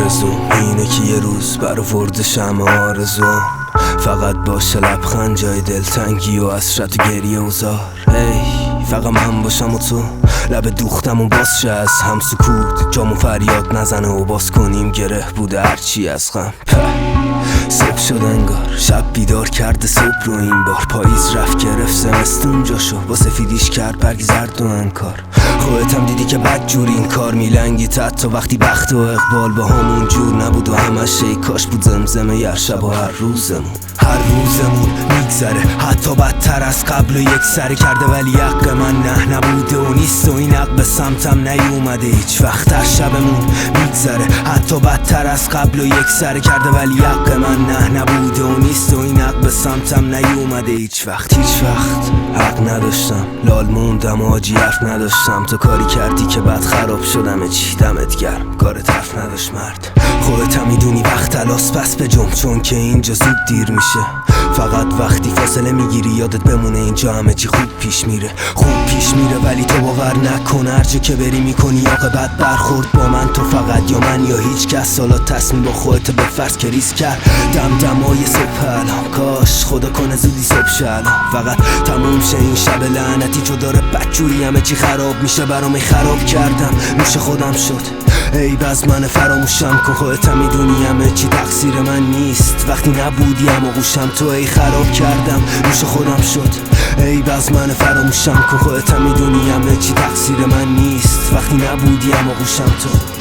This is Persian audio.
آرزو اینه که یه روز برآورده شمع آرزو فقط باشه لبخند جای دلتنگی و حسرت و گریه و زار. فقط من باشم و تو لب دوختم و باز شه از هم سکوت، جامو فریاد نزنه و باز کنیم گره بوده هرچی از غم. صبح شد انگار شب بیدار کرده صبح رو این بار، پاییز رفت گرفت زمستون جاشو با سفیدیش کرد برگ زرد و انکار. خودت هم دیدی که بد جور این کار میلنگی تا وقتی بخت و اقبال با همون جور نبود و همش ای کاش بود زمزمه هر شب و هر روزمون میگذره حتی بدتر از قبل و یک سره کرده، ولی حق من نه نبوده و نیست و این حق به سمتم نیومده هیچ وقت. هر شبمون میگذره حتی بدتر از قبل و یک سره کرده، ولی حق من نه نبوده و نیست و این حق به سمتم نیومده هیچ وقت. حق نداشتم لال موندم و آجی حرف نداشتم، تو کاری کردی که بعد خراب شدم چی دمت گرم کارت حرف نداشت مرد. خودت هم میدونی وقت تلاس پس به جم، چون که اینجا زود دیر میشه. فقط وقتی فاصله میگیری یادت بمونه اینجا همه چی خوب پیش میره ولی تو باور نکن هر جا که بری میکنی عاقبت برخورد با من. تو فقط یا من یا هیچ کس، حالا تصمیم با خودت به فرض که ریز کرد. دمای صبح الان کاش خدا کنه زودی صبح شه الان، فقط تموم شه این شب لعنتی جو داره بدجوری همه چی خراب میشه برام. خراب کردم نوش خودم شد ای باز من فراموشم کن، خودت هم میدونی همه چی تقصیر من نیست. وقتی نبودی اما گوشم تو ای خراب کردم نوش خودم شد ای باز من فراموشم کن، خودت هم میدونی همه چی تقصیر من نیست. وقتی نبودی اما گوشم تو